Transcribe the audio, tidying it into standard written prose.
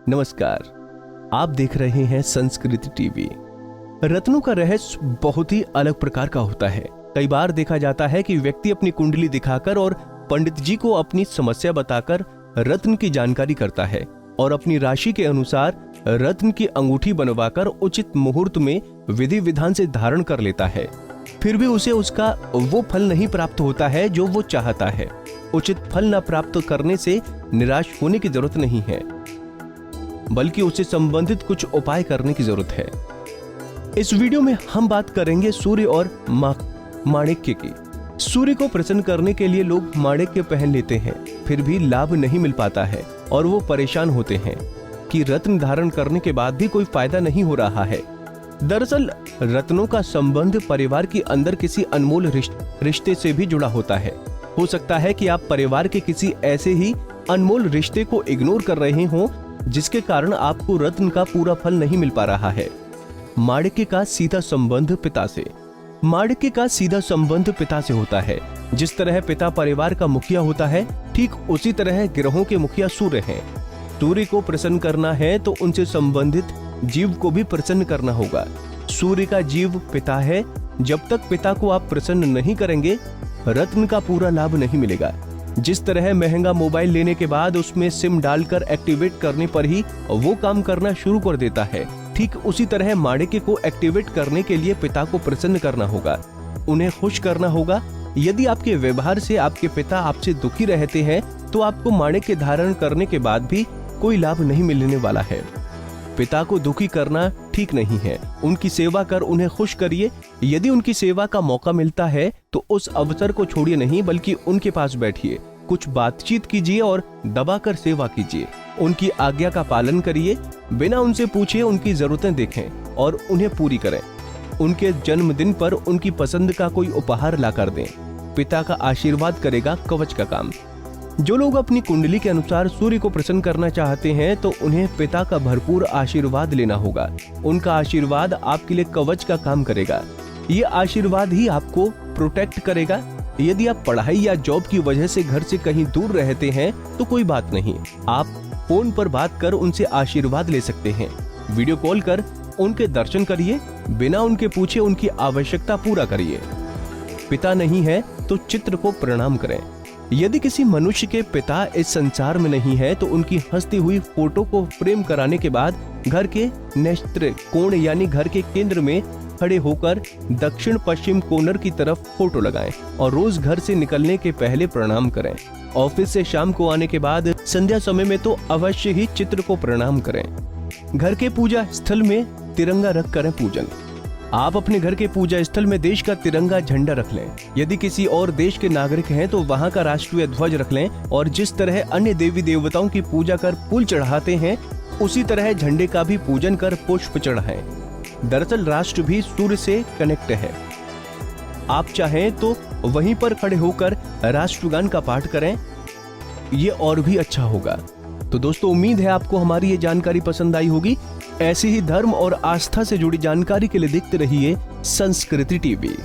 नमस्कार, आप देख रहे हैं संस्कृति टीवी। रत्नों का रहस्य बहुत ही अलग प्रकार का होता है। कई बार देखा जाता है कि व्यक्ति अपनी कुंडली दिखाकर और पंडित जी को अपनी समस्या बताकर रत्न की जानकारी करता है और अपनी राशि के अनुसार रत्न की अंगूठी बनवाकर उचित मुहूर्त में विधि विधान से धारण कर लेता है। फिर भी उसे उसका वो फल नहीं प्राप्त होता है जो वो चाहता है। उचित फल न प्राप्त करने से निराश होने की जरूरत नहीं है, बल्कि उससे संबंधित कुछ उपाय करने की जरूरत है। इस वीडियो में हम बात करेंगे सूर्य और माणिक्य की। सूर्य को प्रसन्न करने के लिए लोग माणिक्य पहन लेते हैं, फिर भी लाभ नहीं मिल पाता है और वो परेशान होते हैं कि रत्न धारण करने के बाद भी कोई फायदा नहीं हो रहा है। दरअसल रत्नों का संबंध परिवार के अंदर किसी अनमोल रिश्ते से भी जुड़ा होता है। हो सकता है कि आप परिवार के किसी ऐसे ही अनमोल रिश्ते को इग्नोर कर रहे हों जिसके कारण आपको रत्न का पूरा फल नहीं मिल पा रहा है। माणिक्य का सीधा संबंध पिता से। माणिक्य का सीधा संबंध पिता से होता है। जिस तरह पिता परिवार का मुखिया होता है, ठीक उसी तरह ग्रहों के मुखिया सूर्य हैं। सूर्य को प्रसन्न करना है तो उनसे संबंधित जीव को भी प्रसन्न करना होगा। सूर्य का जीव पिता है। जब तक पिता को आप प्रसन्न नहीं करेंगे, रत्न का पूरा लाभ नहीं मिलेगा। जिस तरह महंगा मोबाइल लेने के बाद उसमें सिम डालकर एक्टिवेट करने पर ही वो काम करना शुरू कर देता है, ठीक उसी तरह माणिक्य को एक्टिवेट करने के लिए पिता को प्रसन्न करना होगा, उन्हें खुश करना होगा। यदि आपके व्यवहार से आपके पिता आपसे दुखी रहते हैं तो आपको माणिक्य धारण करने के बाद भी कोई लाभ नहीं मिलने वाला है। पिता को दुखी करना ठीक नहीं है। उनकी सेवा कर उन्हें खुश करिए। यदि उनकी सेवा का मौका मिलता है तो उस अवसर को छोड़िए नहीं, बल्कि उनके पास बैठिए, कुछ बातचीत कीजिए और दबाकर सेवा कीजिए। उनकी आज्ञा का पालन करिए, बिना उनसे पूछे उनकी जरूरतें देखें और उन्हें पूरी करें। उनके जन्मदिन पर उनकी पसंद का कोई उपहार लाकर दें। पिता का आशीर्वाद करेगा कवच का काम। जो लोग अपनी कुंडली के अनुसार सूर्य को प्रसन्न करना चाहते हैं तो उन्हें पिता का भरपूर आशीर्वाद लेना होगा। उनका आशीर्वाद आपके लिए कवच का काम करेगा। ये आशीर्वाद ही आपको प्रोटेक्ट करेगा। यदि आप पढ़ाई या जॉब की वजह से घर से कहीं दूर रहते हैं तो कोई बात नहीं, आप फोन पर बात कर उनसे आशीर्वाद ले सकते हैं। वीडियो कॉल कर उनके दर्शन करिए, बिना उनके पूछे उनकी आवश्यकता पूरा करिए। पिता नहीं है तो चित्र को प्रणाम करें। यदि किसी मनुष्य के पिता इस संसार में नहीं है तो उनकी हंसती हुई फोटो को फ्रेम कराने के बाद घर के नेत्र कोण यानी घर के केंद्र में खड़े होकर दक्षिण पश्चिम कोनर की तरफ फोटो लगाएं और रोज घर से निकलने के पहले प्रणाम करें। ऑफिस से शाम को आने के बाद संध्या समय में तो अवश्य ही चित्र को प्रणाम करें। घर के पूजा स्थल में तिरंगा रख करें पूजन। आप अपने घर के पूजा स्थल में देश का तिरंगा झंडा रख लें। यदि किसी और देश के नागरिक हैं तो वहां का राष्ट्रीय ध्वज रख लें और जिस तरह अन्य देवी देवताओं की पूजा कर फूल चढ़ाते हैं, उसी तरह झंडे का भी पूजन कर पुष्प चढ़ाएं। दरअसल राष्ट्र भी सूर्य से कनेक्ट है। आप चाहें तो वहीं पर खड़े होकर राष्ट्रगान का पाठ करें, ये और भी अच्छा होगा। तो दोस्तों, उम्मीद है आपको हमारी ये जानकारी पसंद आई होगी। ऐसी ही धर्म और आस्था से जुड़ी जानकारी के लिए देखते रहिए संस्कृति टीवी।